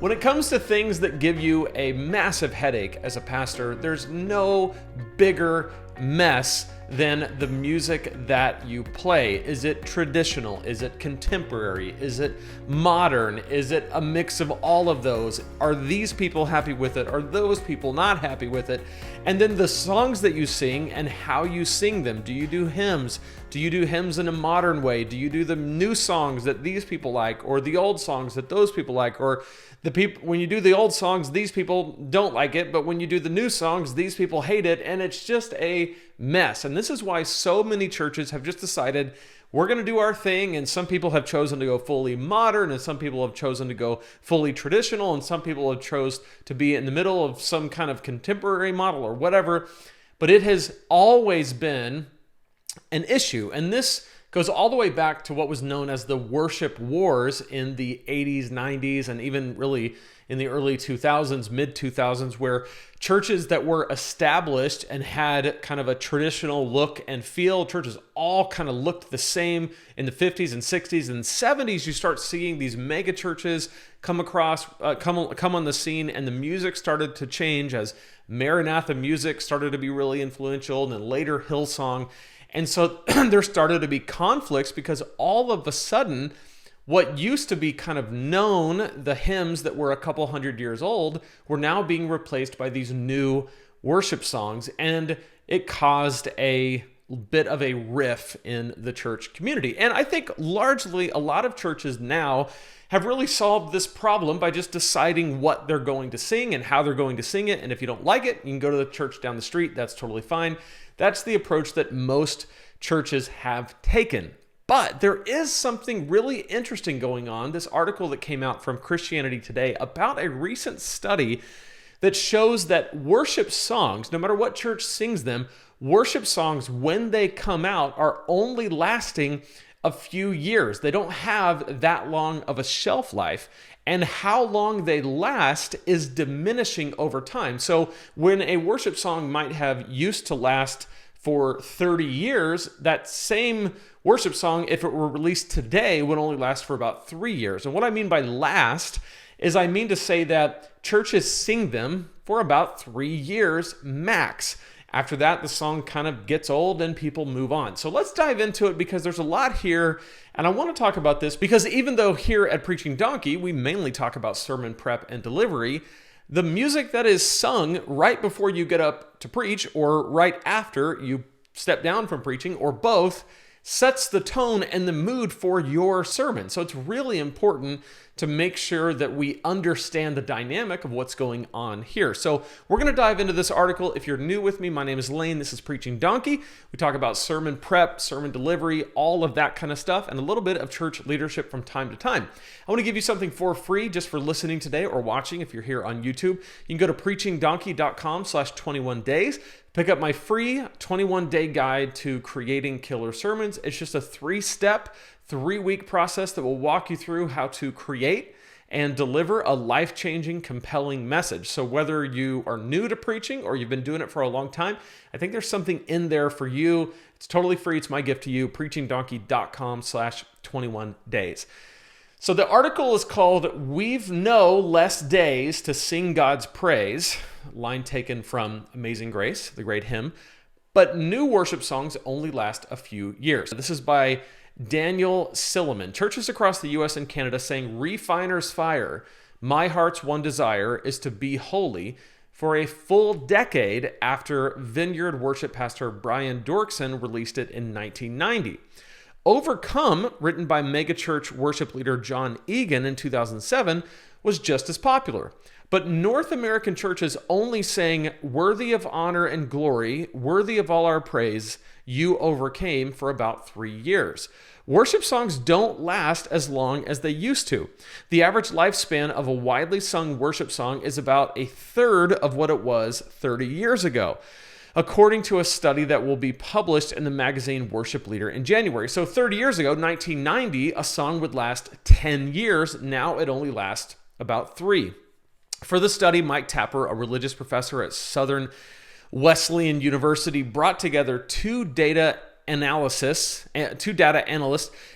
When it comes to things that give you a massive headache as a pastor, there's no bigger mess than the music that you play. Is it traditional? Is it contemporary? Is it modern? Is it a mix of all of those? Are these people happy with it? Are those people not happy with it? And then the songs that you sing and how you sing them. Do you do hymns? Do you do hymns in a modern way? Do you do the new songs that these people like, or the old songs that those people like? Or the people, when you do the old songs, these people don't like it, but when you do the new songs, these people hate it, and it's just a mess. And this is why so many churches have just decided we're going to do our thing, and some people have chosen to go fully modern, and some people have chosen to go fully traditional, and some people have chose to be in the middle of some kind of contemporary model or whatever. But it has always been an issue, and this goes all the way back to what was known as the worship wars in the 80s, 90s, and even really in the early 2000s, mid 2000s, where churches that were established and had kind of a traditional look and feel, churches all kind of looked the same in the 50s and 60s and 70s. You start seeing these mega churches come on the scene, and the music started to change as Maranatha music started to be really influential, and then later Hillsong. And so there started to be conflicts because all of a sudden, what used to be kind of known, the hymns that were a couple hundred years old, were now being replaced by these new worship songs. And it caused a bit of a rift in the church community. And I think largely a lot of churches now have really solved this problem by just deciding what they're going to sing and how they're going to sing it. And if you don't like it, you can go to the church down the street. That's totally fine. That's the approach that most churches have taken. But there is something really interesting going on. This article that came out from Christianity Today about a recent study that shows that worship songs, no matter what church sings them, worship songs, when they come out, are only lasting a few years. They don't have that long of a shelf life, and how long they last is diminishing over time. So when a worship song might have used to last for 30 years, that same worship song, if it were released today, would only last for about 3 years. And what I mean by last is I mean to say that churches sing them for about 3 years max. After that, the song kind of gets old and people move on. So let's dive into it, because there's a lot here, and I want to talk about this because even though here at Preaching Donkey, we mainly talk about sermon prep and delivery, the music that is sung right before you get up to preach or right after you step down from preaching, or both, sets the tone and the mood for your sermon. So it's really important to make sure that we understand the dynamic of what's going on here. So we're going to dive into this article. If you're new with me, my name is Lane. This is Preaching Donkey. We talk about sermon prep, sermon delivery, all of that kind of stuff, and a little bit of church leadership from time to time. I want to give you something for free just for listening today or watching if you're here on YouTube. You can go to preachingdonkey.com/21days. Pick up my free 21-day guide to creating killer sermons. It's just a 3-step, 3-week process that will walk you through how to create and deliver a life-changing, compelling message. So whether you are new to preaching or you've been doing it for a long time, I think there's something in there for you. It's totally free. It's my gift to you, preachingdonkey.com/21days. So the article is called "We've No Less Days to Sing God's Praise," line taken from Amazing Grace, the great hymn, but new worship songs only last a few years. This is by Daniel Silliman. Churches across the U.S. and Canada saying, "Refiner's fire, my heart's one desire is to be holy," for a full decade after Vineyard worship pastor Brian Dorkson released it in 1990. "Overcome," written by megachurch worship leader John Egan in 2007, was just as popular. But North American churches only sang "Worthy of honor and glory, worthy of all our praise, you overcame" for about 3 years. Worship songs don't last as long as they used to. The average lifespan of a widely sung worship song is about a third of what it was 30 years ago, according to a study that will be published in the magazine Worship Leader in January. So 30 years ago, 1990, a song would last 10 years. Now it only lasts about 3. For the study, Mike Tapper, a religious professor at Southern Wesleyan University, brought together two data analysts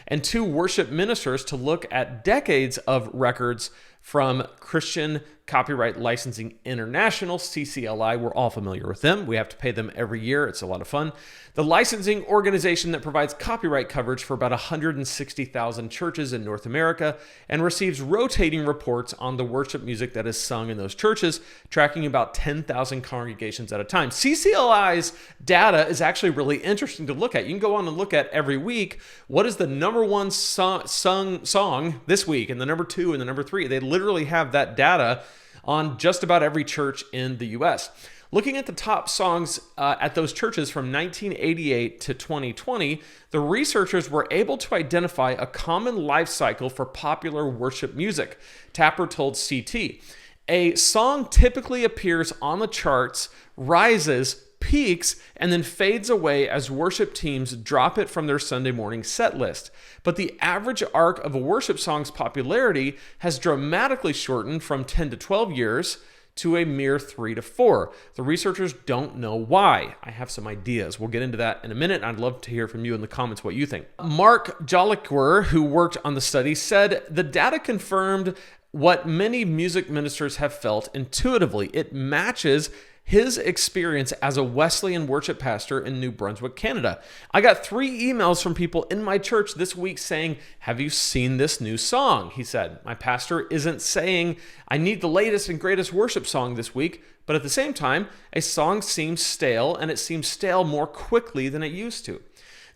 and two worship ministers to look at decades of records from Christian Copyright Licensing International, CCLI. We're all familiar with them. We have to pay them every year. It's a lot of fun. The licensing organization that provides copyright coverage for about 160,000 churches in North America and receives rotating reports on the worship music that is sung in those churches, tracking about 10,000 congregations at a time. CCLI's data is actually really interesting to look at. You can go on and look at every week, what is the number one song this week, and the number 2 and the number 3. They literally have that data on just about every church in the U.S. Looking at the top songs at those churches from 1988 to 2020, the researchers were able to identify a common life cycle for popular worship music. Tapper told CT, a song typically appears on the charts, rises, peaks, and then fades away as worship teams drop it from their Sunday morning set list. But the average arc of a worship song's popularity has dramatically shortened from 10 to 12 years to a mere 3 to 4. The researchers don't know why. I have some ideas. We'll get into that in a minute. I'd love to hear from you in the comments what you think. Mark Jolicoeur, who worked on the study, said the data confirmed what many music ministers have felt intuitively. It matches his experience as a Wesleyan worship pastor in New Brunswick, Canada. I got 3 emails from people in my church this week saying, "Have you seen this new song?" He said, "My pastor isn't saying I need the latest and greatest worship song this week, but at the same time, a song seems stale, and it seems stale more quickly than it used to.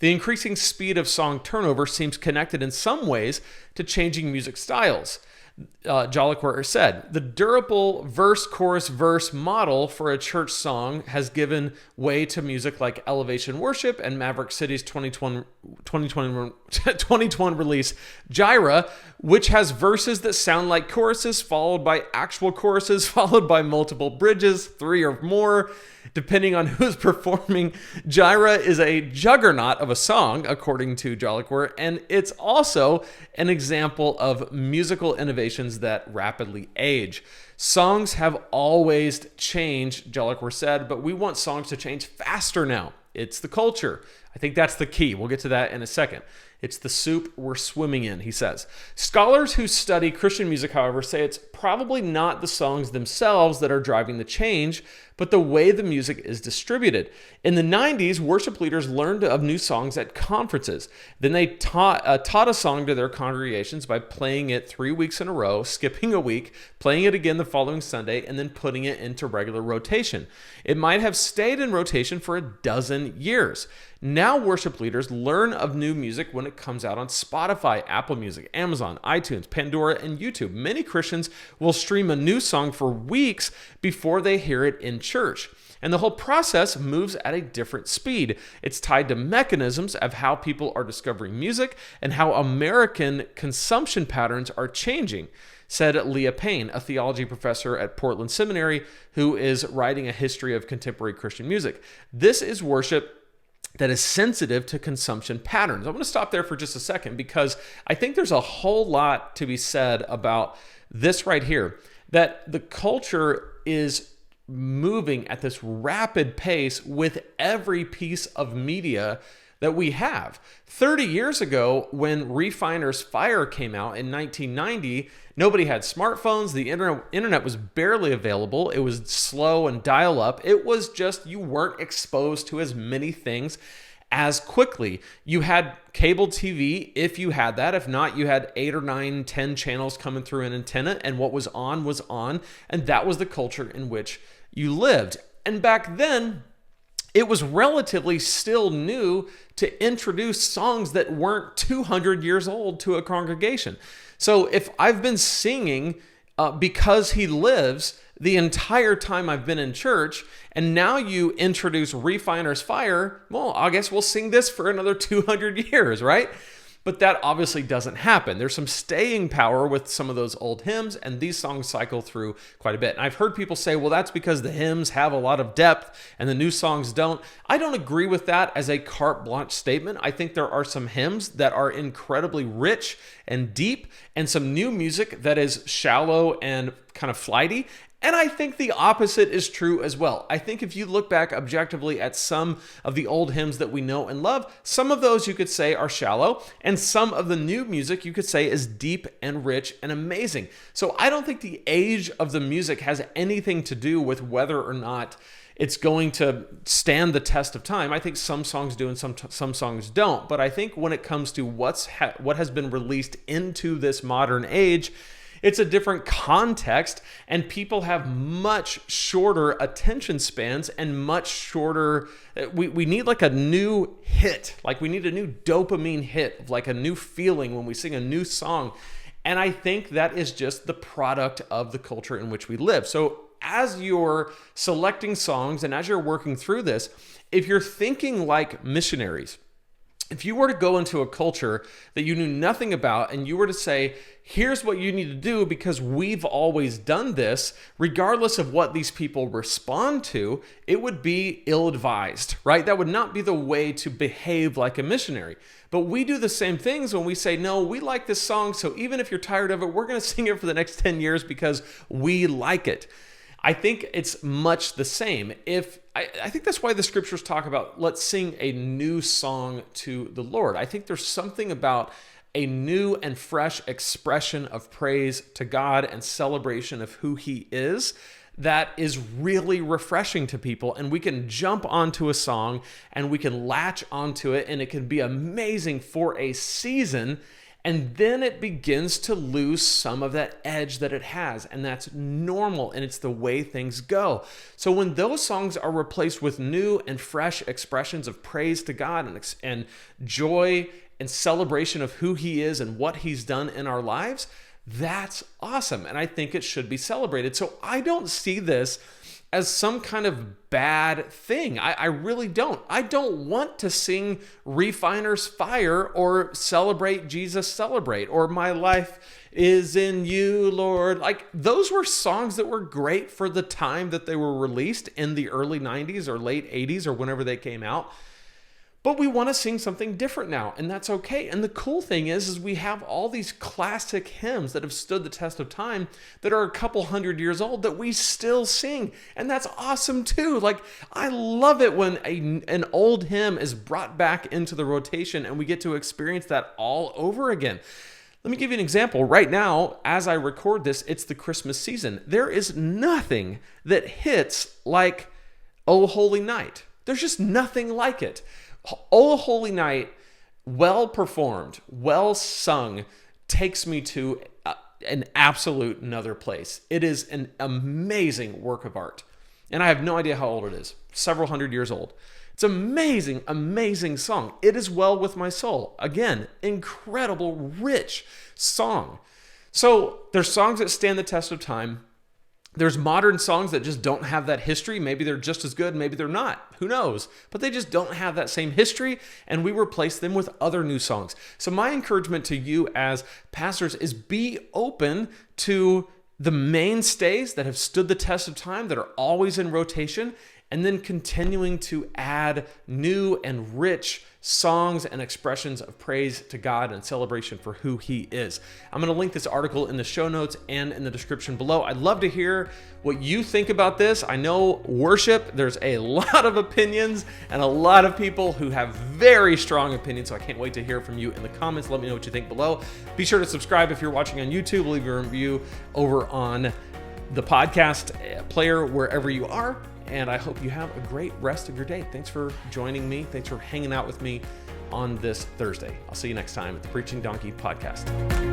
The increasing speed of song turnover seems connected in some ways to changing music styles." Jolicoeur said, the durable verse, chorus, verse model for a church song has given way to music like Elevation Worship and Maverick City's 2020 release, Gyra, which has verses that sound like choruses, followed by actual choruses, followed by multiple bridges, 3 or more, depending on who's performing. Gyra is a juggernaut of a song, according to Jolicoeur, and it's also an example of musical innovations that rapidly age. Songs have always changed, Jolicoeur said, but we want songs to change faster now. It's the culture. I think that's the key. We'll get to that in a second. It's the soup we're swimming in, he says. Scholars who study Christian music, however, say it's probably not the songs themselves that are driving the change, but the way the music is distributed. In the 90s, worship leaders learned of new songs at conferences. Then they taught a song to their congregations by playing it 3 weeks in a row, skipping a week, playing it again the following Sunday, and then putting it into regular rotation. It might have stayed in rotation for a dozen years. Now worship leaders learn of new music when it comes out on Spotify, Apple Music, Amazon, iTunes, Pandora, and YouTube. Many Christians will stream a new song for weeks before they hear it in church. And the whole process moves at a different speed. It's tied to mechanisms of how people are discovering music and how American consumption patterns are changing, said Leah Payne, a theology professor at Portland Seminary who is writing a history of contemporary Christian music. This is worship that is sensitive to consumption patterns. I'm going to stop there for just a second because I think there's a whole lot to be said about this right here, that the culture is moving at this rapid pace with every piece of media that we have. 30 years ago, when Refiner's Fire came out in 1990, nobody had smartphones. The internet was barely available. It was slow and dial up. It was just, you weren't exposed to as many things as quickly. You had cable TV, if you had that. If not, you had 8 or 9, 10 channels coming through an antenna, and what was on, and that was the culture in which you lived. And back then, it was relatively still new to introduce songs that weren't 200 years old to a congregation. So if I've been singing Because He Lives the entire time I've been in church, and now you introduce Refiner's Fire, well, I guess we'll sing this for another 200 years, right? But that obviously doesn't happen. There's some staying power with some of those old hymns, and these songs cycle through quite a bit. And I've heard people say, well, that's because the hymns have a lot of depth and the new songs don't. I don't agree with that as a carte blanche statement. I think there are some hymns that are incredibly rich and deep, and some new music that is shallow and kind of flighty. And I think the opposite is true as well. I think if you look back objectively at some of the old hymns that we know and love, some of those you could say are shallow, and some of the new music you could say is deep and rich and amazing. So I don't think the age of the music has anything to do with whether or not it's going to stand the test of time. I think some songs do and some songs don't. But I think when it comes to what has been released into this modern age, it's a different context, and people have much shorter attention spans and much shorter. We need like a new hit, like we need a new dopamine hit, like a new feeling when we sing a new song. And I think that is just the product of the culture in which we live. So as you're selecting songs and as you're working through this, if you're thinking like missionaries, if you were to go into a culture that you knew nothing about and you were to say, here's what you need to do because we've always done this, regardless of what these people respond to, it would be ill-advised, right? That would not be the way to behave like a missionary. But we do the same things when we say, no, we like this song, so even if you're tired of it, we're going to sing it for the next 10 years because we like it. I think it's much the same. I think that's why the scriptures talk about let's sing a new song to the Lord. I think there's something about a new and fresh expression of praise to God and celebration of who He is that is really refreshing to people. And we can jump onto a song and we can latch onto it and it can be amazing for a season. And then it begins to lose some of that edge that it has. And that's normal. And it's the way things go. So when those songs are replaced with new and fresh expressions of praise to God and joy and celebration of who He is and what He's done in our lives, that's awesome. And I think it should be celebrated. So I don't see this as some kind of bad thing. I really don't. I don't want to sing Refiner's Fire or Celebrate Jesus Celebrate or My Life is in You, Lord. Like those were songs that were great for the time that they were released in the early 90s or late 80s or whenever they came out. But we want to sing something different now, and that's okay. And the cool thing is we have all these classic hymns that have stood the test of time that are a couple hundred years old that we still sing, and that's awesome too. Like, I love it when an old hymn is brought back into the rotation and we get to experience that all over again. Let me give you an example. Right now, as I record this, it's the Christmas season. There is nothing that hits like O Holy Night. There's just nothing like it. O Holy Night, well performed, well sung, takes me to an absolute another place. It is an amazing work of art. And I have no idea how old it is. Several hundred years old. It's amazing, amazing song. It is well with my soul. Again, incredible, rich song. So there's songs that stand the test of time. There's modern songs that just don't have that history. Maybe they're just as good, maybe they're not. Who knows? But they just don't have that same history, and we replace them with other new songs. So my encouragement to you as pastors is be open to the mainstays that have stood the test of time, that are always in rotation, and then continuing to add new and rich songs and expressions of praise to God and celebration for who He is. I'm going to link this article in the show notes and in the description below. I'd love to hear what you think about this. I know worship, there's a lot of opinions and a lot of people who have very strong opinions, so I can't wait to hear from you in the comments. Let me know what you think below. Be sure to subscribe if you're watching on YouTube. Leave a review over on the podcast player wherever you are. And I hope you have a great rest of your day. Thanks for joining me. Thanks for hanging out with me on this Thursday. I'll see you next time at the Preaching Donkey Podcast.